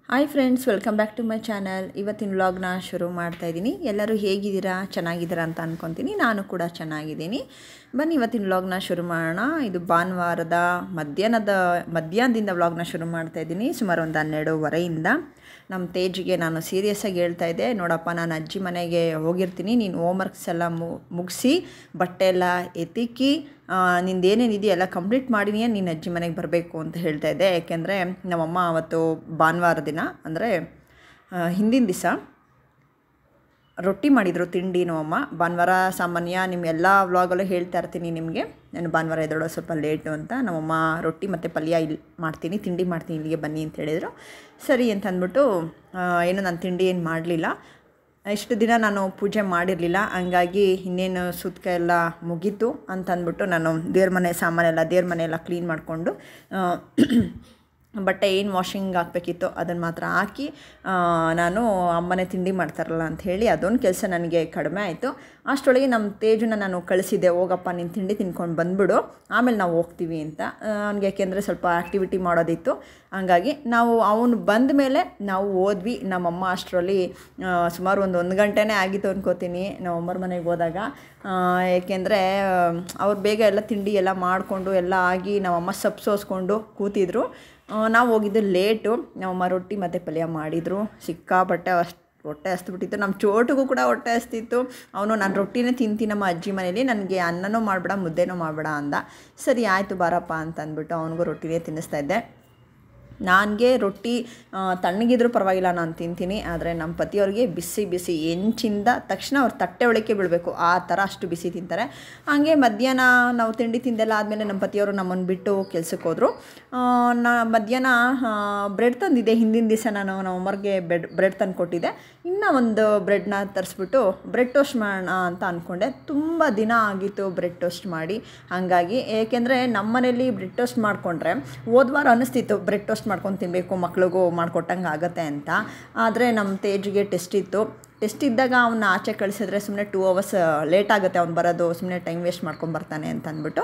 Hi friends, welcome back to my channel. ಇವತ್ತಿನ ವ್ಲಾಗ್ನ ಶುರು ಮಾಡ್ತಾ ಇದ್ದೀನಿ. ಎಲ್ಲರೂ ಹೇಗಿದ್ದೀರಾ, ಚೆನ್ನಾಗಿದ್ದೀರಾ ಅಂತ ಅಂದ್ಕೊತೀನಿ. ನಾನು ಕೂಡ ಚೆನ್ನಾಗಿದ್ದೀನಿ. ಬನ್ನಿ ಇವತ್ತಿನ ವ್ಲಾಗ್ನ ಶುರು ಮಾಡೋಣ. ಇದು ಭಾನುವಾರದ ಮಧ್ಯಾಹ್ನದಿಂದ ವ್ಲಾಗ್ನ ಶುರು ಮಾಡ್ತಾ ಇದ್ದೀನಿ. ಸುಮಾರು ಒಂದು 12:30ಇಂದ. ನಮ್ಮ ತೇಜಿಗೆ ನಾನು ಸೀರಿಯಸ್ಸಾಗಿ ಹೇಳ್ತಾ ಇದ್ದೆ, ನೋಡಪ್ಪ ನಾನು ಅಜ್ಜಿ ಮನೆಗೆ ಹೋಗಿರ್ತೀನಿ, ನೀನು ಹೋಮ್ವರ್ಕ್ಸ್ ಎಲ್ಲ ಮುಗಿಸಿ ಬಟ್ಟೆ ಎಲ್ಲ ಎತ್ತಿಕ್ಕಿ ನಿಂದೇನೇನಿದೆಯೋ ಎಲ್ಲ ಕಂಪ್ಲೀಟ್ ಮಾಡಿನಿ, ನೀನು ಅಜ್ಜಿ ಮನೆಗೆ ಬರಬೇಕು ಅಂತ ಹೇಳ್ತಾ ಇದ್ದೆ. ಯಾಕೆಂದರೆ ನಮ್ಮಮ್ಮ ಅವತ್ತು ಭಾನುವಾರ ದಿನ ಅಂದರೆ ಹಿಂದಿನ ದಿವಸ ರೊಟ್ಟಿ ಮಾಡಿದರು ತಿಂಡಿ. ನಮ್ಮಮ್ಮ ಭಾನುವಾರ ಸಾಮಾನ್ಯ ನಿಮ್ಮೆಲ್ಲ ವ್ಲಾಗಲ್ಲೂ ಹೇಳ್ತಾ ಇರ್ತೀನಿ ನಿಮಗೆ, ನಾನು ಭಾನುವಾರ ಎದ್ದೇಳೋ ಸ್ವಲ್ಪ ಲೇಟು ಅಂತ. ನಮ್ಮಮ್ಮ ರೊಟ್ಟಿ ಮತ್ತು ಪಲ್ಯ ಇಲ್ಲಿ ಮಾಡ್ತೀನಿ, ತಿಂಡಿ ಮಾಡ್ತೀನಿ, ಇಲ್ಲಿಗೆ ಬನ್ನಿ ಅಂತ ಹೇಳಿದರು. ಸರಿ ಅಂತ ಅಂದ್ಬಿಟ್ಟು ಏನು ನಾನು ತಿಂಡಿ ಏನು ಮಾಡಲಿಲ್ಲ. ಇಷ್ಟು ದಿನ ನಾನು ಪೂಜೆ ಮಾಡಿರಲಿಲ್ಲ, ಹಂಗಾಗಿ ಇನ್ನೇನು ಸುತ್ತಕ ಎಲ್ಲ ಮುಗೀತು ಅಂತ ಅಂದ್ಬಿಟ್ಟು ನಾನು ದೇವ್ರ ಮನೆಯೆಲ್ಲ ಕ್ಲೀನ್ ಮಾಡಿಕೊಂಡು ಬಟ್ಟೆ ಏನು ವಾಷಿಂಗ್ ಹಾಕಬೇಕಿತ್ತು ಅದನ್ನು ಮಾತ್ರ ಹಾಕಿ ನಾನು ಅಮ್ಮನೇ ತಿಂಡಿ ಮಾಡ್ತಾರಲ್ಲ ಅಂತ ಹೇಳಿ ಅದೊಂದು ಕೆಲಸ ನನಗೆ ಕಡಿಮೆ ಆಯಿತು. ಅಷ್ಟರೊಳಗೆ ನಮ್ಮ ತೇಜನ್ನ ನಾನು ಕಳಿಸಿದ್ದೆ, ಹೋಗಪ್ಪ ನೀನು ತಿಂಡಿ ತಿನ್ಕೊಂಡು ಬಂದುಬಿಡು, ಆಮೇಲೆ ನಾವು ಹೋಗ್ತೀವಿ ಅಂತ. ನನಗೆ ಯಾಕೆಂದರೆ ಸ್ವಲ್ಪ ಆ್ಯಕ್ಟಿವಿಟಿ ಮಾಡೋದಿತ್ತು. ಹಂಗಾಗಿ ಅವನು ಬಂದ ಮೇಲೆ ನಾವು ಹೋದ್ವಿ. ನಮ್ಮಮ್ಮ ಅಷ್ಟರಲ್ಲಿ ಸುಮಾರು ಒಂದು ಗಂಟೆನೇ ಆಗಿತ್ತು ಅನ್ಕೋತೀನಿ ನಾವು ಅಮ್ಮರ ಮನೆಗೆ ಹೋದಾಗ. ಏಕೆಂದರೆ ಅವ್ರು ಬೇಗ ಎಲ್ಲ ತಿಂಡಿ ಎಲ್ಲ ಮಾಡಿಕೊಂಡು ಎಲ್ಲ ಆಗಿ ನಮ್ಮಮ್ಮ ಸೋಸ್ಕೊಂಡು ಕೂತಿದ್ರು. ನಾವು ಹೋಗಿದ್ದು ಲೇಟು. ನಮ್ಮಮ್ಮ ರೊಟ್ಟಿ ಮತ್ತು ಪಲ್ಯ ಮಾಡಿದರು. ಸಿಕ್ಕಾಪಟ್ಟೆ ಹೊಟ್ಟೆ ಹಸ್ದುಬಿಟ್ಟಿತ್ತು. ನಮ್ಮ ಚೋಟಿಗೂ ಕೂಡ ಹೊಟ್ಟೆ ಹಸ್ತಿತ್ತು. ಅವನು ನಾನು ರೊಟ್ಟಿನೇ ತಿಂತೀನಿ ನಮ್ಮ ಅಜ್ಜಿ ಮನೇಲಿ, ನನಗೆ ಅನ್ನನೂ ಮಾಡಬೇಡ ಮುದ್ದೆನೂ ಮಾಡಬೇಡ ಅಂದ. ಸರಿ ಆಯಿತು ಬಾರಪ್ಪ ಅಂತ ಅಂದ್ಬಿಟ್ಟು ಅವನಿಗೂ ರೊಟ್ಟಿನೇ ತಿನ್ನಿಸ್ತಾ ಇದ್ದೆ. ನನಗೆ ರೊಟ್ಟಿ ತಣ್ಣಗಿದ್ರೂ ಪರವಾಗಿಲ್ಲ, ನಾನು ತಿಂತೀನಿ. ಆದರೆ ನಮ್ಮ ಪತಿಯವ್ರಿಗೆ ಬಿಸಿ ಹೆಂಚಿಂದ ತಕ್ಷಣ ಅವ್ರು ತಟ್ಟೆ ಒಳಕ್ಕೆ ಬೀಳಬೇಕು, ಆ ಥರ ಅಷ್ಟು ಬಿಸಿ ತಿಂತಾರೆ. ಹಾಗೆ ಮಧ್ಯಾಹ್ನ ನಾವು ತಿಂಡಿ ತಿಂದೆಲ್ಲ ಆದಮೇಲೆ ನಮ್ಮ ಪತಿಯವರು ನಮ್ಮನ್ನು ಬಿಟ್ಟು ಕೆಲ್ಸಕ್ಕೆ ಹೋದರು. ಮಧ್ಯಾಹ್ನ ಬ್ರೆಡ್ ತಂದಿದ್ದೆ. ಹಿಂದಿನ ದಿವಸ ನಾನು ನಮ್ಮ ಅಮ್ಮರಿಗೆ ಬ್ರೆಡ್ ತಂದು ಕೊಟ್ಟಿದ್ದೆ. ಇನ್ನೂ ಒಂದು ಬ್ರೆಡ್ನ ತರಿಸ್ಬಿಟ್ಟು ಬ್ರೆಡ್ ಟೋಸ್ಟ್ ಮಾಡೋಣ ಅಂತ ಅಂದ್ಕೊಂಡೆ. ತುಂಬ ದಿನ ಆಗಿತ್ತು ಬ್ರೆಡ್ ಟೋಸ್ಟ್ ಮಾಡಿ. ಹಾಗಾಗಿ ಏಕೆಂದರೆ ನಮ್ಮ ಮನೇಲಿ ಬ್ರೆಡ್ ಟೋಸ್ಟ್ ಮಾಡಿಕೊಂಡ್ರೆ ಹೋದ್ವಾರ ಅನ್ನಿಸ್ತಿತ್ತು ಬ್ರೆಡ್ ಟೋಸ್ಟ್ ಮಾಡ್ಕೊಂಡು ತಿನ್ನಬೇಕು, ಮಕ್ಳಿಗೂ ಮಾಡಿಕೊಟ್ಟಂಗೆ ಆಗುತ್ತೆ ಅಂತ. ಆದರೆ ನಮ್ಮ ತೇಜಿಗೆ ಟೆಸ್ಟ್ ಇದ್ದಾಗ ಅವನ್ನ ಆಚೆ ಕಳಿಸಿದ್ರೆ ಸುಮ್ಮನೆ 2 hours ಲೇಟ್ ಆಗುತ್ತೆ ಅವ್ನು ಬರೋದು, ಸುಮ್ಮನೆ ಟೈಮ್ ವೇಸ್ಟ್ ಮಾಡ್ಕೊಂಬರ್ತಾನೆ ಅಂತ ಅಂದ್ಬಿಟ್ಟು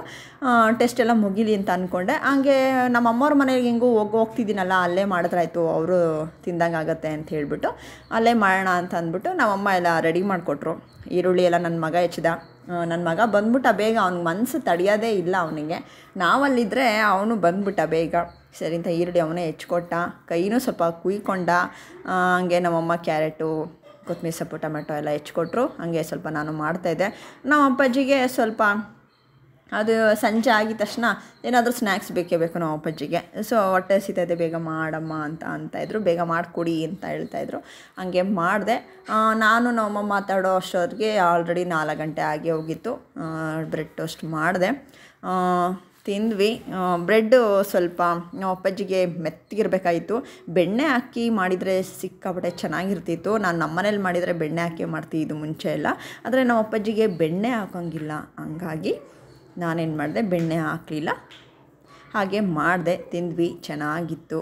ಟೆಸ್ಟ್ ಎಲ್ಲ ಮುಗೀಲಿ ಅಂತ ಅಂದ್ಕೊಂಡೆ. ಹಾಗೆ ನಮ್ಮ ಅಮ್ಮವ್ರ ಮನೆಗೆ ಹೆಂಗೂ ಹೋಗ್ತಿದ್ದೀನಲ್ಲ, ಅಲ್ಲೇ ಮಾಡಿದ್ರಾಯ್ತು, ಅವರು ತಿಂದಂಗೆ ಆಗುತ್ತೆ ಅಂತ ಹೇಳ್ಬಿಟ್ಟು ಅಲ್ಲೇ ಮಾಡೋಣ ಅಂತ ಅಂದ್ಬಿಟ್ಟು ನಮ್ಮಮ್ಮ ಎಲ್ಲ ರೆಡಿ ಮಾಡಿಕೊಟ್ರು. ಈರುಳ್ಳಿ ಎಲ್ಲ ನನ್ನ ಮಗ ಹೆಚ್ಚಿದ. ನನ್ನ ಮಗ ಬಂದ್ಬಿಟ್ಟ ಬೇಗ, ಅವ್ನಿಗೆ ಮನಸ್ಸು ತಡೆಯೋದೇ ಇಲ್ಲ ಅವನಿಗೆ. ನಾವಲ್ಲಿದ್ದರೆ ಅವನು ಬಂದ್ಬಿಟ್ಟ ಬೇಗ. ಸರಿ ಅಂತ ಈರುಳ್ಳಿ ಅವನೇ ಹೆಚ್ಕೊಟ್ಟ, ಕೈನೂ ಸ್ವಲ್ಪ ಕುಯ್ಕೊಂಡ. ಹಂಗೆ ನಮ್ಮಮ್ಮ ಕ್ಯಾರೆಟು, ಕೊತ್ತಂಬರಿ ಸೊಪ್ಪು, ಟೊಮೆಟೊ ಎಲ್ಲ ಹೆಚ್ಕೊಟ್ರು. ಹಾಗೆ ಸ್ವಲ್ಪ ನಾನು ಮಾಡ್ತಾಯಿದ್ದೆ. ನಮ್ಮ ಅಪ್ಪಾಜಿಗೆ ಸ್ವಲ್ಪ ಅದು ಸಂಜೆ ಆಗಿದ ತಕ್ಷಣ ಏನಾದರೂ ಸ್ನ್ಯಾಕ್ಸ್ ಬೇಕೇ ಬೇಕು ನಮ್ಮ ಅಪ್ಪಾಜಿಗೆ. ಸೊ ಹೊಟ್ಟೆ ಹಸಿತೈತೆ ಬೇಗ ಮಾಡಮ್ಮ ಅಂತಾಯಿದ್ರು, ಬೇಗ ಮಾಡಿಕೊಡಿ ಅಂತ ಹೇಳ್ತಾಯಿದ್ರು. ಹಂಗೆ ಮಾಡಿದೆ. ನಾನು ನಮ್ಮಮ್ಮ ಮಾತಾಡೋ ಅಷ್ಟೊತ್ತಿಗೆ ಆಲ್ರೆಡಿ 4 ಗಂಟೆ ಆಗಿ ಹೋಗಿತ್ತು. ಬ್ರೆಡ್ ಟೋಸ್ಟ್ ಮಾಡಿದೆ, ತಿಂದ್ವಿ. ಬ್ರೆಡ್ಡು ಸ್ವಲ್ಪ ನಮ್ಮ ಅಪ್ಪಾಜಿಗೆ ಮೆತ್ತಗಿರಬೇಕಾಯಿತು. ಬೆಣ್ಣೆ ಹಾಕಿ ಮಾಡಿದರೆ ಸಿಕ್ಕಾಪಟ್ಟೆ ಚೆನ್ನಾಗಿರ್ತಿತ್ತು. ನಾನು ನಮ್ಮ ಮನೇಲಿ ಮಾಡಿದರೆ ಬೆಣ್ಣೆ ಹಾಕಿ ಮಾಡ್ತಿದ್ದು ಮುಂಚೆ ಎಲ್ಲ. ಆದರೆ ನಮ್ಮ ಅಪ್ಪಾಜಿಗೆ ಬೆಣ್ಣೆ ಹಾಕೋಂಗಿಲ್ಲ, ಹಂಗಾಗಿ ನಾನೇನು ಮಾಡಿದೆ, ಬೆಣ್ಣೆ ಹಾಕಲಿಲ್ಲ, ಹಾಗೆ ಮಾಡಿದೆ. ತಿಂದ್ವಿ, ಚೆನ್ನಾಗಿತ್ತು.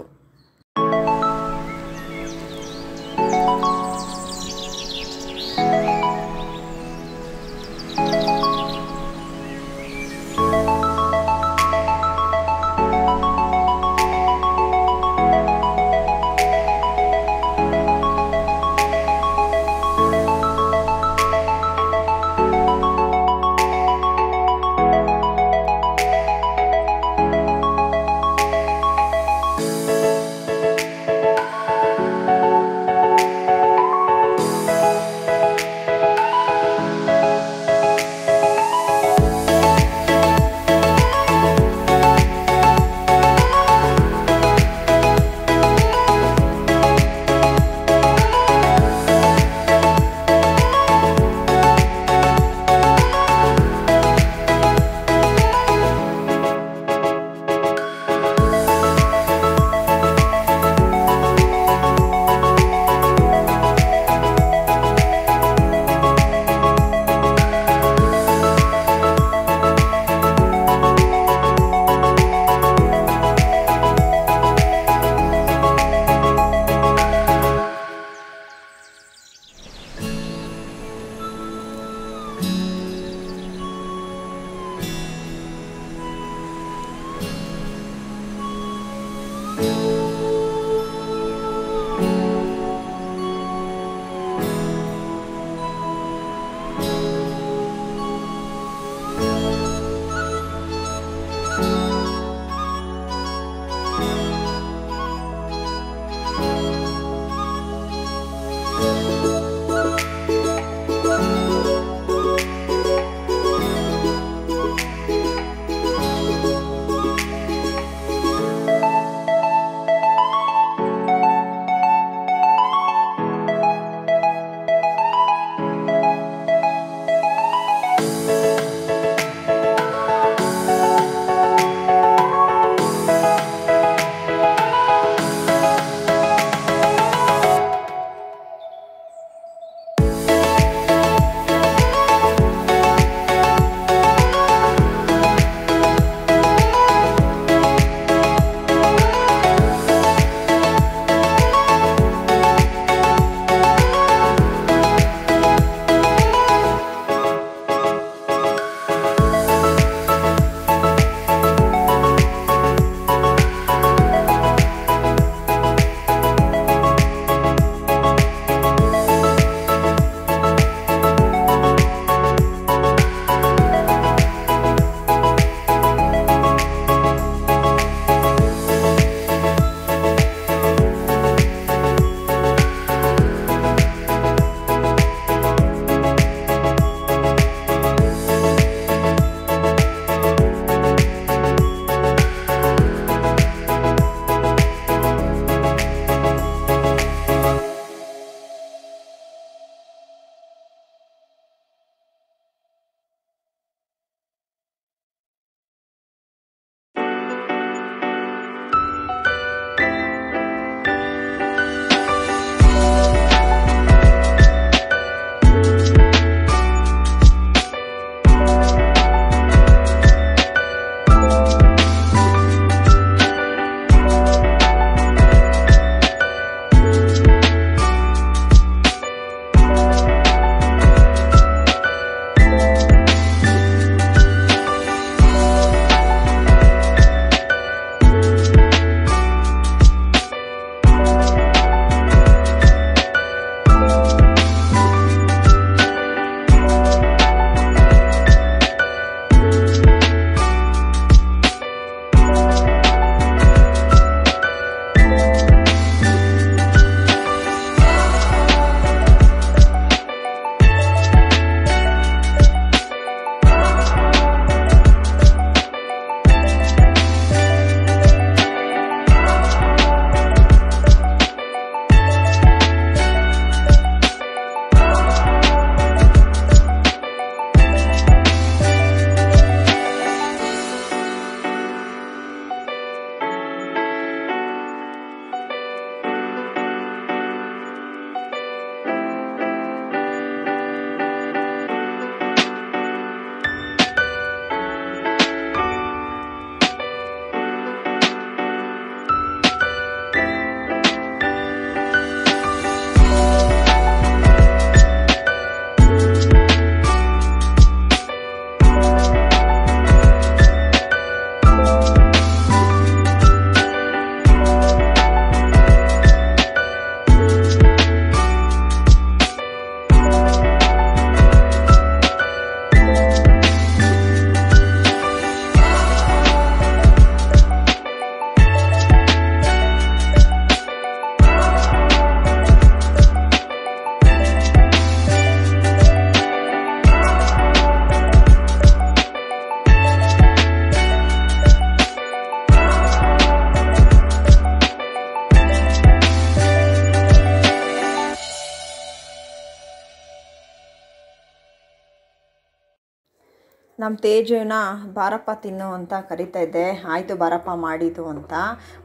ನಮ್ಮ ತೇಜುನ ಬಾರಪ್ಪ ತಿನ್ನು ಅಂತ ಕರಿತಾ ಇದ್ದೆ. ಆಯಿತು ಬಾರಪ್ಪ ಮಾಡಿತು ಅಂತ.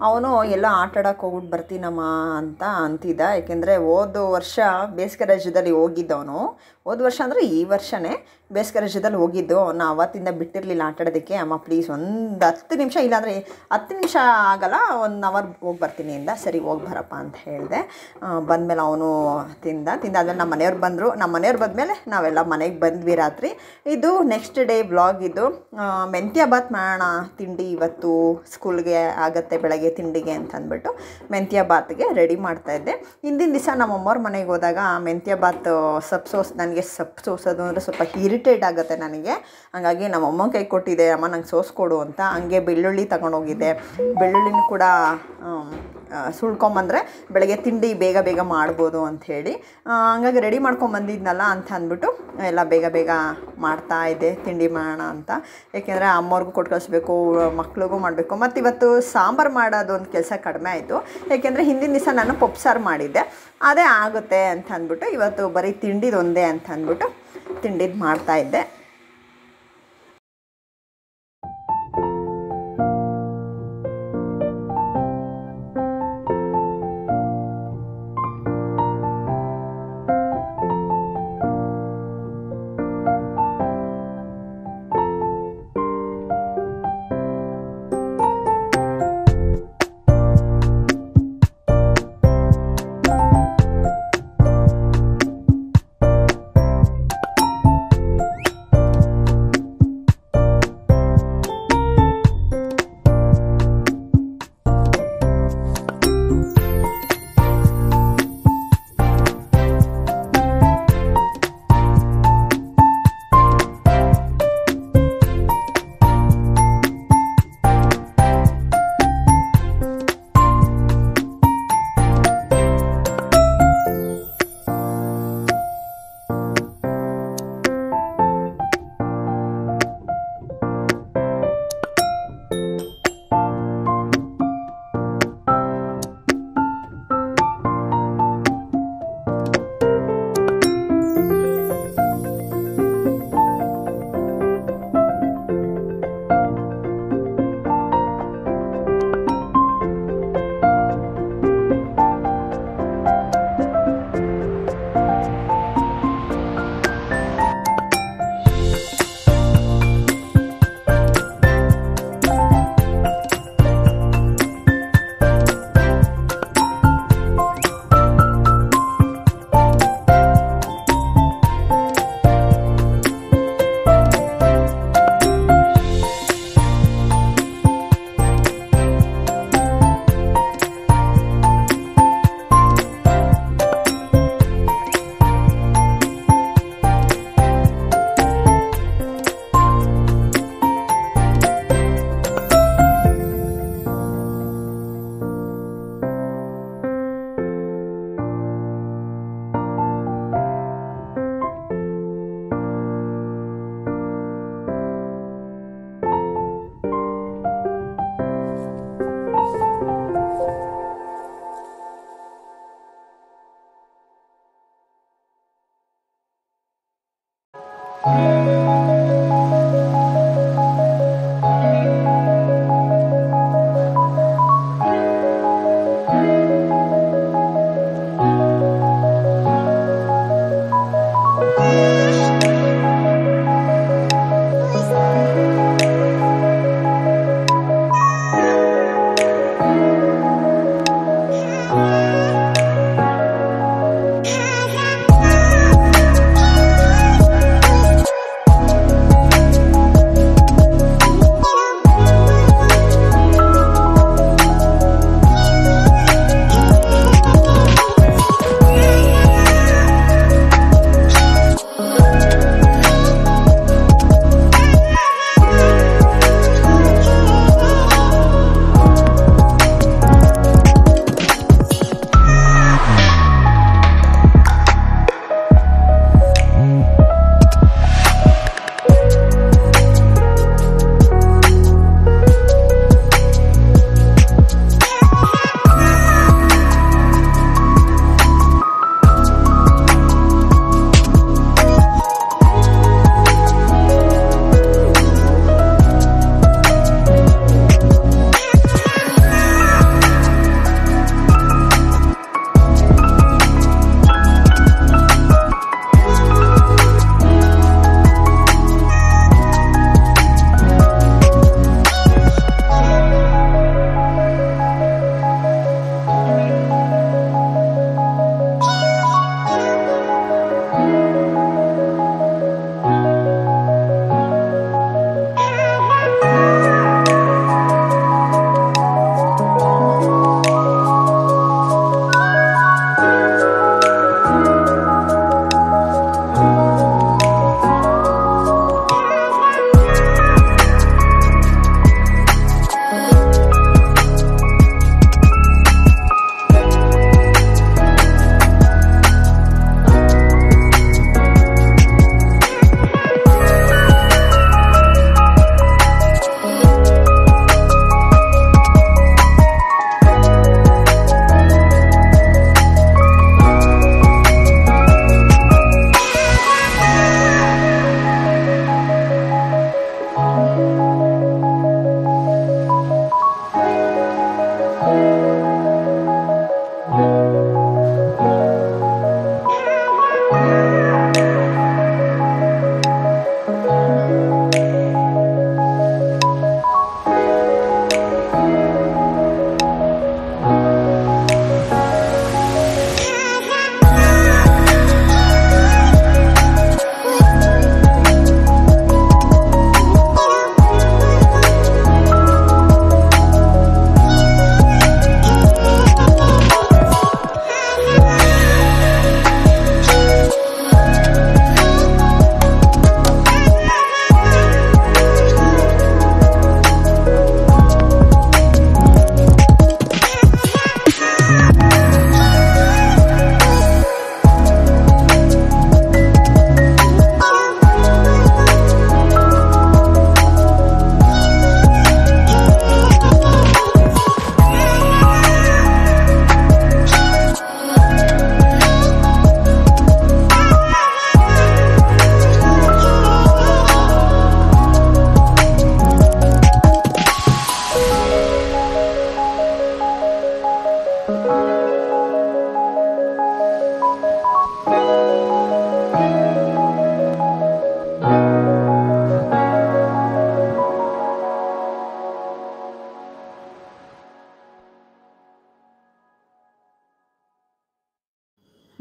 ಅವನು ಎಲ್ಲ ಆಟಾಡೋಕೆ ಹೋಗ್ಬಿಟ್ಟು ಬರ್ತೀನಮ್ಮ ಅಂತ ಅಂತಿದ್ದ. ಏಕೆಂದರೆ ಹೋದ ವರ್ಷ ಬೇಸಿಗೆ ರಜದಲ್ಲಿ ಹೋಗಿದ್ದವನು. ಹೋದ ವರ್ಷ ಅಂದರೆ ಈ ವರ್ಷವೇ ಬೇಸಿಗೆ ರಜದಲ್ಲಿ ಹೋಗಿದ್ದು. ಅವನು ಅವತ್ತಿಂದ ಬಿಟ್ಟಿರಲಿಲ್ಲ ಆಟಾಡೋದಕ್ಕೆ. ಅಮ್ಮ ಪ್ಲೀಸ್ ಒಂದು 10 ನಿಮಿಷ, ಇಲ್ಲಾಂದರೆ 10 ನಿಮಿಷ ಆಗಲ್ಲ, 1 ಅವರ್ ಹೋಗಿ ಬರ್ತೀನಿ ಅಂದ. ಸರಿ ಹೋಗಿ ಬರಪ್ಪ ಅಂತ ಹೇಳಿದೆ. ಬಂದಮೇಲೆ ಅವನು ತಿಂದಾದ್ಮೇಲೆ ನಮ್ಮ ಮನೆಯವ್ರು ಬಂದರು. ನಮ್ಮ ಮನೆಯವ್ರು ಬಂದಮೇಲೆ ನಾವೆಲ್ಲ ಮನೆಗೆ ಬಂದ್ವಿ ರಾತ್ರಿ. ಇದು ನೆಕ್ಸ್ಟ್ ಡೇ ವ್ಲಾಗ್. ಇದು ಮೆಂತ್ಯ ಬಾತ್ ಮಾಡೋಣ ತಿಂಡಿ, ಇವತ್ತು ಸ್ಕೂಲ್ಗೆ ಆಗುತ್ತೆ ಬೆಳಗ್ಗೆ ತಿಂಡಿಗೆ ಅಂತ ಅಂದ್ಬಿಟ್ಟು ಮೆಂತ್ಯ ಬಾತ್ಗೆ ರೆಡಿ ಮಾಡ್ತಾಯಿದ್ದೆ. ಹಿಂದಿನ ದಿವಸ ನಮ್ಮಮ್ಮವ್ರ ಮನೆಗೆ ಹೋದಾಗ ಮೆಂತ್ಯ ಬಾತ್ ನನಗೆ ಸೊಪ್ಪು ಸೋಸೋದು ಅಂದರೆ ಸ್ವಲ್ಪ ಇರಿಟೇಟ್ ಆಗುತ್ತೆ ನನಗೆ. ಹಾಗಾಗಿ ನಮ್ಮಮ್ಮ ಕೈ ಕೊಟ್ಟಿದ್ದೆ, ಅಮ್ಮ ನಂಗೆ ಸೋಸ್ಕೊಡು ಅಂತ. ಹಂಗೆ ಬೆಳ್ಳುಳ್ಳಿ ತಗೊಂಡೋಗಿದ್ದೆ. ಬೆಳ್ಳುಳ್ಳಿನೂ ಕೂಡ ಸುಳ್ಕೊಂಬಂದರೆ ಬೆಳಗ್ಗೆ ತಿಂಡಿ ಬೇಗ ಬೇಗ ಮಾಡ್ಬೋದು ಅಂಥೇಳಿ ಹಂಗಾಗಿ ರೆಡಿ ಮಾಡ್ಕೊಂಬಂದಿದ್ನಲ್ಲ ಅಂತ ಅಂದ್ಬಿಟ್ಟು ಎಲ್ಲ ಬೇಗ ಬೇಗ ಮಾಡ್ತಾಯಿದ್ದೆ ತಿಂಡಿ ಮಾಡೋಣ ಅಂತ. ಏಕೆಂದರೆ ಅಮ್ಮವ್ರಿಗೂ ಕೊಟ್ಟು ಕಳಿಸ್ಬೇಕು, ಮಕ್ಳಿಗೂ ಮಾಡಬೇಕು. ಮತ್ತು ಇವತ್ತು ಸಾಂಬಾರು ಮಾಡೋದು ಒಂದು ಕೆಲಸ ಕಡಿಮೆ ಆಯಿತು. ಏಕೆಂದರೆ ಹಿಂದಿನ ದಿವಸ ನಾನು ಪಪ್ಪು ಸಾರು ಮಾಡಿದ್ದೆ, ಅದೇ ಆಗುತ್ತೆ ಅಂತ ಅಂದ್ಬಿಟ್ಟು ಇವತ್ತು ಬರೀ ತಿಂಡಿದು ಒಂದೇ ಅಂತ ಅಂದ್ಬಿಟ್ಟು ತಿಂಡಿದು ಮಾಡ್ತಾಯಿದ್ದೆ.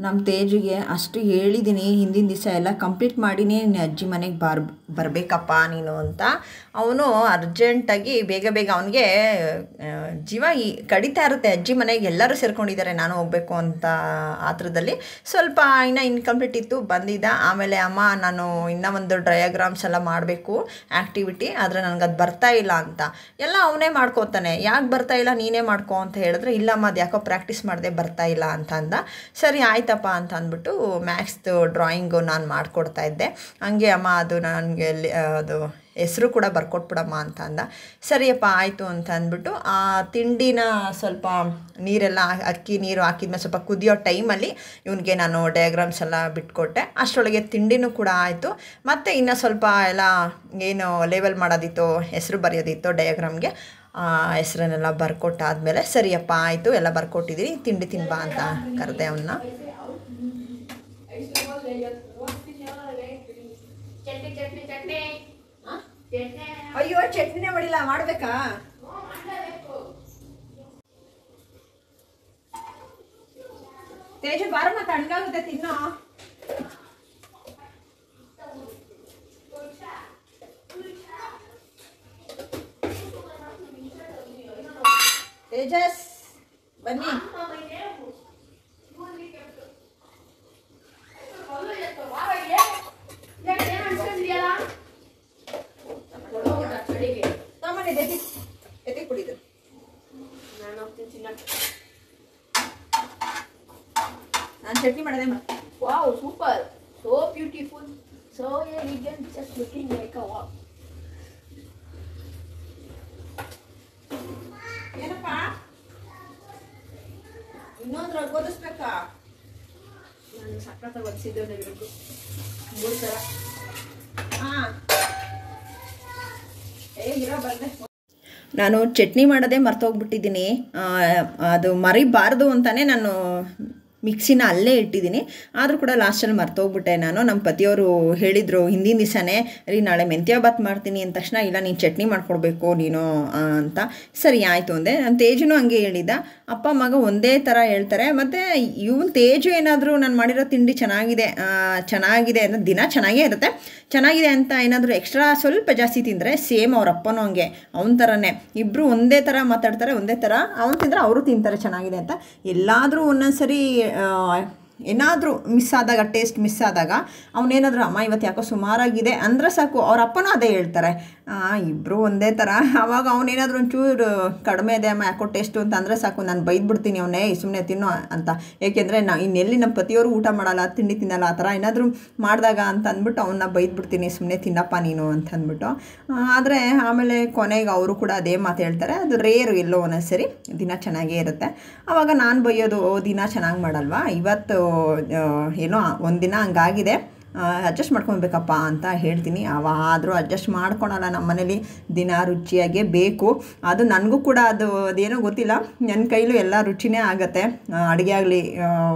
ನಮ್ಮ ತೇಜಿಗೆ ಅಷ್ಟು ಹೇಳಿದ್ದೀನಿ ಹಿಂದಿನ ದಿವಸ ಎಲ್ಲ ಕಂಪ್ಲೀಟ್ ಮಾಡಿನೇ ನೀನು ಅಜ್ಜಿ ಮನೆಗೆ ಬರಬೇಕಪ್ಪ ನೀನು ಅಂತ. ಅವನು ಅರ್ಜೆಂಟಾಗಿ ಬೇಗ ಬೇಗ ಅವನಿಗೆ ಜೀವ ಕಡಿತಾ ಇರುತ್ತೆ, ಅಜ್ಜಿ ಮನೆಗೆ ಎಲ್ಲರೂ ಸೇರ್ಕೊಂಡಿದ್ದಾರೆ ನಾನು ಹೋಗಬೇಕು ಅಂತ ಆತ್ರದಲ್ಲಿ. ಸ್ವಲ್ಪ ಇನ್ನೂ ಇನ್ಕಂಪ್ಲೀಟ್ ಇತ್ತು, ಬಂದಿದ್ದ. ಆಮೇಲೆ ಅಮ್ಮ ನಾನು ಇನ್ನೂ ಒಂದು ಡಯಾಗ್ರಾಮ್ಸ್ ಎಲ್ಲ ಮಾಡಬೇಕು ಆ್ಯಕ್ಟಿವಿಟಿ, ಆದರೆ ನನಗೆ ಅದು ಬರ್ತಾ ಇಲ್ಲ ಅಂತ. ಎಲ್ಲ ಅವನೇ ಮಾಡ್ಕೋತಾನೆ. ಯಾಕೆ ಬರ್ತಾ ಇಲ್ಲ ನೀನೇ ಮಾಡ್ಕೊ ಅಂತ ಹೇಳಿದ್ರೆ, ಇಲ್ಲಮ್ಮ ಅದು ಯಾಕೋ ಪ್ರಾಕ್ಟೀಸ್ ಮಾಡಿದೆ ಬರ್ತಾ ಇಲ್ಲ ಅಂತ ಅಂದ. ಸರಿ ಆಯ್ತಪ್ಪ ಅಂತ ಅಂದ್ಬಿಟ್ಟು ಮ್ಯಾಥ್ಸ್ದು ಡ್ರಾಯಿಂಗು ನಾನು ಮಾಡಿಕೊಡ್ತಾ ಇದ್ದೆ. ಹಂಗೆ ಅಮ್ಮ ಅದು ನನಗೆ ಅದು ಹೆಸರು ಕೂಡ ಬರ್ಕೊಟ್ಬಿಡಮ್ಮ ಅಂತ ಅಂದ. ಸರಿಯಪ್ಪ ಆಯಿತು ಅಂತ ಅಂದ್ಬಿಟ್ಟು ಆ ತಿಂಡಿನ ಸ್ವಲ್ಪ ನೀರೆಲ್ಲ ಅಕ್ಕಿ ನೀರು ಹಾಕಿದ್ಮೇಲೆ ಸ್ವಲ್ಪ ಕುದಿಯೋ ಟೈಮಲ್ಲಿ ಇವನಿಗೆ ನಾನು ಡಯಾಗ್ರಾಮ್ಸ್ ಎಲ್ಲ ಬಿಟ್ಕೊಟ್ಟೆ. ಅಷ್ಟರೊಳಗೆ ತಿಂಡಿನೂ ಕೂಡ ಆಯಿತು. ಮತ್ತು ಇನ್ನು ಸ್ವಲ್ಪ ಎಲ್ಲ ಏನು ಲೇಬಲ್ ಮಾಡೋದಿತ್ತು, ಹೆಸರು ಬರೆಯೋದಿತ್ತು ಡಯಾಗ್ರಾಮ್ಗೆ, ಹೆಸರನ್ನೆಲ್ಲ ಬರ್ಕೊಟ್ಟಾದಮೇಲೆ ಸರಿಯಪ್ಪ ಆಯಿತು ಎಲ್ಲ ಬರ್ಕೊಟ್ಟಿದ್ದೀನಿ, ತಿಂಡಿ ತಿನ್ಬಾ ಅಂತ ಕರೆದೆ ಅವನ್ನ. ಅಯ್ಯೋ ಚಟ್ನಿನೇ ಮಾಡಿಲ್ಲ, ಮಾಡಬೇಕಾ? ತೇಜು ಬಾರಮ್ಮ, ತಣ್ಣಗಾಗುತ್ತೆ ತಿನ್ನೋ. ತೇಜಸ್ ಬನ್ನಿ. ನಾನು ಚಟ್ನಿ ಮಾಡಿದೆ. Wow, super, so beautiful, so elegant, just looking like a wow. ಏನಪ್ಪ ಇನ್ನೊಂದು ಓದಿಸ್ಬೇಕಾ? ನಾನು ಸಕ್ಕತ್ತಾಗಿ ಒದಿಸಿದ್ದೆ ನನಗೆ 3 ಥರ. ಹಾಂ ಹೇಗಿರೋ ಬಂದೆ. ನಾನು ಚಟ್ನಿ ಮಾಡೋದೇ ಮರ್ತೋಗ್ಬಿಟ್ಟಿದ್ದೀನಿ. ಅದು ಮರಿಬಾರ್ದು ಅಂತಲೇ ನಾನು ಮಿಕ್ಸಿನ ಅಲ್ಲೇ ಇಟ್ಟಿದ್ದೀನಿ. ಆದರೂ ಕೂಡ ಲಾಸ್ಟಲ್ಲಿ ಮರ್ತೋಗ್ಬಿಟ್ಟೆ ನಾನು. ನಮ್ಮ ಪತಿಯವರು ಹೇಳಿದರು ಹಿಂದಿನ ದಿವಸನೇ, ರೀ ನಾಳೆ ಮೆಂತ್ಯ ಬಾತ್ ಮಾಡ್ತೀನಿ ಅಂದ ತಕ್ಷಣ, ಇಲ್ಲ ನೀನು ಚಟ್ನಿ ಮಾಡ್ಕೊಡ್ಬೇಕು ನೀನು ಅಂತ. ಸರಿ ಆಯಿತು ಅಂದೆ. ನನ್ನ ತೇಜುನೂ ಹಂಗೆ ಹೇಳಿದ್ದ. ಅಪ್ಪ ಮಗ ಒಂದೇ ಥರ ಹೇಳ್ತಾರೆ. ಮತ್ತು ಇವನು ತೇಜು ಏನಾದರೂ ನಾನು ಮಾಡಿರೋ ತಿಂಡಿ ಚೆನ್ನಾಗಿದೆ ಅಂದರೆ ದಿನ ಚೆನ್ನಾಗೇ ಇರುತ್ತೆ. ಚೆನ್ನಾಗಿದೆ ಅಂತ ಏನಾದರೂ ಎಕ್ಸ್ಟ್ರಾ ಸ್ವಲ್ಪ ಜಾಸ್ತಿ ತಿಂದರೆ ಸೇಮ್ ಅವ್ರ ಅಪ್ಪನೂ ಹಂಗೆ ಅವನ ಥರನೇ ಇಬ್ಬರು ಒಂದೇ ಥರ ಮಾತಾಡ್ತಾರೆ, ಒಂದೇ ಥರ. ಅವನು ತಿಂದರೆ ಅವರು ತಿಂತಾರೆ ಚೆನ್ನಾಗಿದೆ ಅಂತ. ಎಲ್ಲಾದರೂ ಒಂದೊಂದು ಸರಿ ಏನಾದರೂ ಮಿಸ್ ಆದಾಗ, ಟೇಸ್ಟ್ ಮಿಸ್ ಆದಾಗ ಅವನೇನಾದರೂ ಅಮ್ಮ ಇವತ್ತು ಯಾಕೋ ಸುಮಾರಾಗಿದೆ ಅಂದರೆ ಸಾಕು, ಅವ್ರ ಅಪ್ಪನೂ ಅದೇ ಹೇಳ್ತಾರೆ. ಇಬ್ಬರು ಒಂದೇ ಥರ. ಆವಾಗ ಅವನೇನಾದರೂ ಒಂಚೂರು ಕಡಿಮೆ ಇದೆ ಅಮ್ಮ ಯಾಕೋ ಟೇಸ್ಟು ಅಂತ ಅಂದರೆ ಸಾಕು, ನಾನು ಬೈದ್ಬಿಡ್ತೀನಿ ಅವನೇ ಸುಮ್ಮನೆ ತಿನ್ನೋ ಅಂತ. ಏಕೆಂದರೆ ಇನ್ನೆಲ್ಲಿ ನಮ್ಮ ಪತಿಯವರು ಊಟ ಮಾಡಲ್ಲ, ತಿಂಡಿ ತಿನ್ನಲ್ಲ, ಆ ಥರ ಏನಾದರೂ ಮಾಡಿದಾಗ ಅಂತ ಅಂದ್ಬಿಟ್ಟು ಅವನ್ನ ಬೈದ್ಬಿಡ್ತೀನಿ, ಸುಮ್ಮನೆ ತಿನ್ನಪ್ಪ ನೀನು ಅಂತ ಅಂದ್ಬಿಟ್ಟು. ಆದರೆ ಆಮೇಲೆ ಕೊನೆಗೆ ಅವರು ಕೂಡ ಅದೇ ಮಾತು ಹೇಳ್ತಾರೆ. ಅದು ರೇರು, ಎಲ್ಲೋ ಒಂದೊಂದು ಸರಿ ದಿನ ಚೆನ್ನಾಗೇ ಇರುತ್ತೆ. ಆವಾಗ ನಾನು ಬೈಯೋದು, ದಿನ ಚೆನ್ನಾಗಿ ಮಾಡಲ್ವಾ, ಇವತ್ತು ಏನೋ ಒಂದಿನ ಹಂಗಾಗಿದೆ, ಅಡ್ಜಸ್ಟ್ ಮಾಡ್ಕೊಬೇಕಪ್ಪ ಅಂತ ಹೇಳ್ತೀನಿ. ಆದರೂ ಅಡ್ಜಸ್ಟ್ ಮಾಡ್ಕೊಳಲ್ಲ ನಮ್ಮ ಮನೇಲಿ, ದಿನ ರುಚಿಯಾಗೇ ಬೇಕು. ಅದು ನನಗೂ ಕೂಡ ಅದೇನೋ ಗೊತ್ತಿಲ್ಲ, ನನ್ನ ಕೈಲೂ ಎಲ್ಲ ರುಚಿನೇ ಆಗುತ್ತೆ. ಅಡುಗೆ ಆಗಲಿ,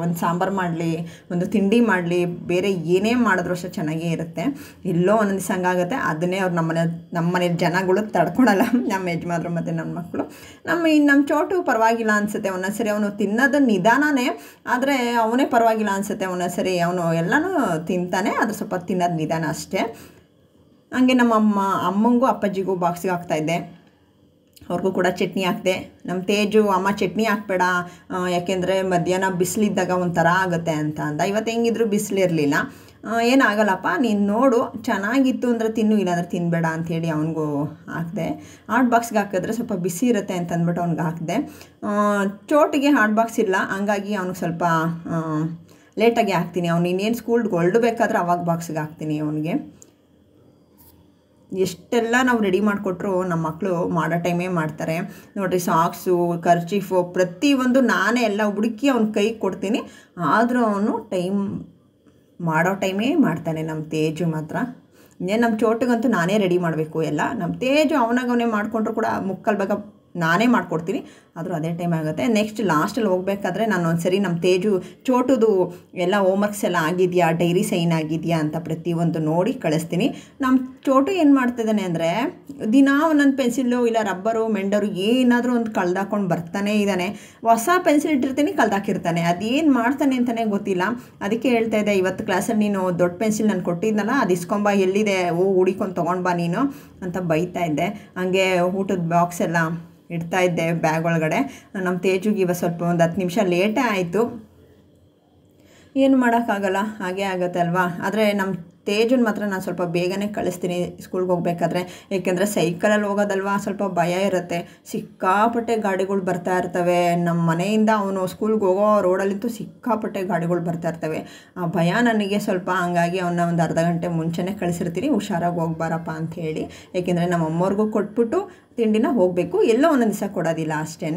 ಒಂದು ಸಾಂಬಾರು ಮಾಡಲಿ, ಒಂದು ತಿಂಡಿ ಮಾಡಲಿ, ಬೇರೆ ಏನೇ ಮಾಡಿದ್ರು ಅಷ್ಟೇ ಚೆನ್ನಾಗೇ ಇರುತ್ತೆ. ಎಲ್ಲೋ ಒಂದೊಂದು ದಿವಸ ಹಂಗಾಗುತ್ತೆ. ಅದನ್ನೇ ಅವ್ರು ನಮ್ಮ ಮನೆ ಜನಗಳು ತಡ್ಕೊಳಲ್ಲ, ನಮ್ಮ ಯಜಮಾನ್ರು ಮತ್ತು ನನ್ನ ಮಕ್ಕಳು. ನಮ್ಮ ಚೋಟು ಪರವಾಗಿಲ್ಲ ಅನಿಸುತ್ತೆ. ಒಂದೊಂದು ಸರಿ ಅವನು ತಿನ್ನೋದು ನಿಧಾನನೇ, ಆದರೆ ಅವನೇ ಪರವಾಗಿಲ್ಲ ಅನಿಸುತ್ತೆ. ಒಂದೊಂದು ಸರಿ ಅವನು ಎಲ್ಲನೂ ತಿಂತಾನೆ, ಅದು ಸ್ವಲ್ಪ ತಿನ್ನೋದು ನಿಧಾನ ಅಷ್ಟೇ. ಹಂಗೆ ನಮ್ಮ ಅಮ್ಮಂಗೂ ಅಪ್ಪಾಜಿಗೂ ಬಾಕ್ಸಿಗೆ ಹಾಕ್ತಾಯಿದ್ದೆ. ಅವ್ರಿಗೂ ಕೂಡ ಚಟ್ನಿ ಹಾಕಿದೆ. ನಮ್ಮ ತೇಜು ಅಮ್ಮ ಚಟ್ನಿ ಹಾಕ್ಬೇಡ, ಯಾಕೆಂದರೆ ಮಧ್ಯಾಹ್ನ ಬಿಸಿಲಿದ್ದಾಗ ಒಂಥರ ಆಗುತ್ತೆ ಅಂತ ಅಂದ. ಇವತ್ತು ಹೆಂಗಿದ್ರು ಬಿಸಿಲಿರಲಿಲ್ಲ. ಏನಾಗಲ್ಲಪ್ಪ ನೀನು ನೋಡು, ಚೆನ್ನಾಗಿತ್ತು ಅಂದರೆ ತಿನ್ನು, ಇಲ್ಲಾಂದ್ರೆ ತಿನ್ನಬೇಡ ಅಂಥೇಳಿ ಅವನಿಗೂ ಹಾಕಿದೆ. ಹಾಟ್ ಬಾಕ್ಸ್ಗೆ ಹಾಕಿದ್ರೆ ಸ್ವಲ್ಪ ಬಿಸಿ ಇರುತ್ತೆ ಅಂತ ಅಂದ್ಬಿಟ್ಟು ಅವ್ನಿಗೆ ಹಾಕಿದೆ. ಚೋಟಿಗೆ ಹಾಟ್ ಬಾಕ್ಸ್ ಇಲ್ಲ, ಹಂಗಾಗಿ ಅವ್ನಿಗೆ ಸ್ವಲ್ಪ ಲೇಟಾಗಿ ಹಾಕ್ತೀನಿ. ಅವ್ನು ಇನ್ನೇನು ಸ್ಕೂಲ್ಗೆ ಹೊರಡಬೇಕಾದ್ರೆ ಅವಾಗ ಬಾಕ್ಸಿಗೆ ಹಾಕ್ತೀನಿ ಅವನಿಗೆ. ಎಷ್ಟೆಲ್ಲ ನಾವು ರೆಡಿ ಮಾಡಿಕೊಟ್ರು ನಮ್ಮ ಮಕ್ಕಳು ಮಾಡೋ ಟೈಮೇ ಮಾಡ್ತಾರೆ ನೋಡಿರಿ. ಸಾಕ್ಸು, ಕರ್ಚೀಫು ಪ್ರತಿಯೊಂದು ನಾನೇ ಎಲ್ಲ ಹುಡುಕಿ ಅವ್ನ ಕೈಗೆ ಕೊಡ್ತೀನಿ. ಆದರೂ ಅವನು ಮಾಡೋ ಟೈಮೇ ಮಾಡ್ತಾನೆ ನಮ್ಮ ತೇಜು ಮಾತ್ರ. ಇನ್ನೇನು ನಮ್ಮ ಚೋಟಿಗಂತೂ ನಾನೇ ರೆಡಿ ಮಾಡಬೇಕು ಎಲ್ಲ. ನಮ್ಮ ತೇಜು ಅವನಾಗವನೇ ಮಾಡಿಕೊಂಡ್ರು ಕೂಡ ಮುಕ್ಕಲ್ ಭಾಗ ನಾನೇ ಮಾಡಿಕೊಡ್ತೀನಿ. ಆದರೂ ಅದೇ ಟೈಮ್ ಆಗುತ್ತೆ. ನೆಕ್ಸ್ಟ್ ಲಾಸ್ಟಲ್ಲಿ ಹೋಗ್ಬೇಕಾದ್ರೆ ನಾನು ಒಂದ್ಸರಿ ನಮ್ಮ ತೇಜು ಚೋಟುದು ಎಲ್ಲ ಹೋಮ್ವರ್ಕ್ಸ್ ಎಲ್ಲ ಆಗಿದೆಯಾ, ಡೈರಿ ಸೈನ್ ಆಗಿದೆಯಾ ಅಂತ ಪ್ರತಿಯೊಂದು ನೋಡಿ ಕಳಿಸ್ತೀನಿ. ನಮ್ಮ ಚೋಟು ಏನು ಮಾಡ್ತಿದ್ದಾನೆ ಅಂದರೆ ದಿನ ಒಂದೊಂದು ಪೆನ್ಸಿಲ್ಲು ಇಲ್ಲ ರಬ್ಬರು ಮೆಂಡರು ಏನಾದರೂ ಒಂದು ಕಳ್ದಾಕೊಂಡು ಬರ್ತಾನೇ ಇದ್ದಾನೆ. ಹೊಸ ಪೆನ್ಸಿಲ್ ಇಟ್ಟಿರ್ತೀನಿ ಕಳ್ದಾಕಿರ್ತಾನೆ, ಅದೇನು ಮಾಡ್ತಾನೆ ಅಂತಲೇ ಗೊತ್ತಿಲ್ಲ. ಅದಕ್ಕೆ ಹೇಳ್ತಾ ಇದ್ದೆ, ಇವತ್ತು ಕ್ಲಾಸಲ್ಲಿ ನೀನು ದೊಡ್ಡ ಪೆನ್ಸಿಲ್ ನಾನು ಕೊಟ್ಟಿದ್ನಲ್ಲ ಅದು ಇಸ್ಕೊಂಬ, ಎಲ್ಲಿದೆ ಹುಡಿಕೊಂಡು ತೊಗೊಂಡು ಬಾ ನೀನು ಅಂತ ಬೈತಾ ಇದ್ದೆ. ಹಾಗೆ ಊಟದ ಬಾಕ್ಸ್ ಎಲ್ಲ ಇಡ್ತಾ ಇದ್ದೆ ಬ್ಯಾಗ್ ಒಳಗಡೆ. ನಮ್ಮ ತೇಜುಗೆ ಇವಾಗ ಸ್ವಲ್ಪ ಒಂದು 10 ನಿಮಿಷ ಲೇಟೇ ಆಯಿತು, ಏನು ಮಾಡೋಕ್ಕಾಗಲ್ಲ, ಹಾಗೇ ಆಗುತ್ತೆ ಅಲ್ವಾ. ಆದರೆ ನಮ್ಮ ತೇಜುನ ಮಾತ್ರ ನಾನು ಸ್ವಲ್ಪ ಬೇಗನೆ ಕಳಿಸ್ತೀನಿ ಸ್ಕೂಲ್ಗೆ ಹೋಗ್ಬೇಕಾದ್ರೆ, ಏಕೆಂದರೆ ಸೈಕಲಲ್ಲಿ ಹೋಗೋದಲ್ವಾ ಸ್ವಲ್ಪ ಭಯ ಇರುತ್ತೆ. ಸಿಕ್ಕಾಪಟ್ಟೆ ಗಾಡಿಗಳು ಬರ್ತಾ ಇರ್ತವೆ ನಮ್ಮ ಮನೆಯಿಂದ ಅವನು ಸ್ಕೂಲ್ಗೆ ಹೋಗೋ ರೋಡಲ್ಲಂತೂ ಸಿಕ್ಕಾಪಟ್ಟೆ ಗಾಡಿಗಳು ಬರ್ತಾ ಇರ್ತವೆ. ಆ ಭಯ ನನಗೆ ಸ್ವಲ್ಪ, ಹಂಗಾಗಿ ಅವನ್ನ ಒಂದು ಅರ್ಧ ಗಂಟೆ ಮುಂಚೆನೇ ಕಳಿಸಿರ್ತೀನಿ, ಹುಷಾರಾಗಿ ಹೋಗ್ಬಾರಪ್ಪ ಅಂಥೇಳಿ. ಏಕೆಂದರೆ ನಮ್ಮ ಅಮ್ಮವ್ರಿಗೂ ಕೊಟ್ಬಿಟ್ಟು ತಿಂಡಿನ ಹೋಗಬೇಕು, ಎಲ್ಲೋ ಒಂದೊಂದು ದಿವಸ ಕೊಡೋದಿಲ್ಲ ಅಷ್ಟೇ.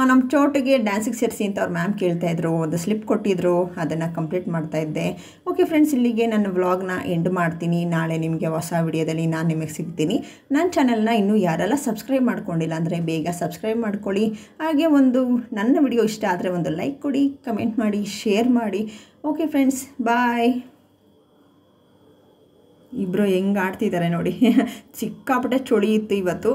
ನಮ್ಮ ಚೋಟಿಗೆ ಡ್ಯಾನ್ಸಿಗೆ ಸೇರಿಸಿ ಅಂತ ಅವ್ರ ಮ್ಯಾಮ್ ಕೇಳ್ತಾಯಿದ್ರು, ಒಂದು ಸ್ಲಿಪ್ ಕೊಟ್ಟಿದ್ರು, ಅದನ್ನು ಕಂಪ್ಲೀಟ್ ಮಾಡ್ತಾಯಿದ್ದೆ. ಓಕೆ ಫ್ರೆಂಡ್ಸ್, ಇಲ್ಲಿಗೆ ನನ್ನ ವ್ಲಾಗ್ನ ಎಂಡ್ ಮಾಡ್ತೀನಿ. ನಾಳೆ ನಿಮಗೆ ಹೊಸ ವಿಡಿಯೋದಲ್ಲಿ ನಾನು ನಿಮಗೆ ಸಿಗ್ತೀನಿ. ನನ್ನ ಚಾನಲ್ನ ಇನ್ನೂ ಯಾರೆಲ್ಲ ಸಬ್ಸ್ಕ್ರೈಬ್ ಮಾಡ್ಕೊಂಡಿಲ್ಲ ಅಂದರೆ ಬೇಗ ಸಬ್ಸ್ಕ್ರೈಬ್ ಮಾಡ್ಕೊಳ್ಳಿ. ಹಾಗೆ ನನ್ನ ವಿಡಿಯೋ ಇಷ್ಟ ಆದರೆ ಒಂದು ಲೈಕ್ ಕೊಡಿ, ಕಮೆಂಟ್ ಮಾಡಿ, ಶೇರ್ ಮಾಡಿ. ಓಕೆ ಫ್ರೆಂಡ್ಸ್, ಬಾಯ್. ಇಬ್ಬರು ಹೆಂಗೆ ಆಡ್ತಿದ್ದಾರೆ ನೋಡಿ, ಸಿಕ್ಕಾಪಟ್ಟೆ ಚಳಿ ಇತ್ತು ಇವತ್ತು.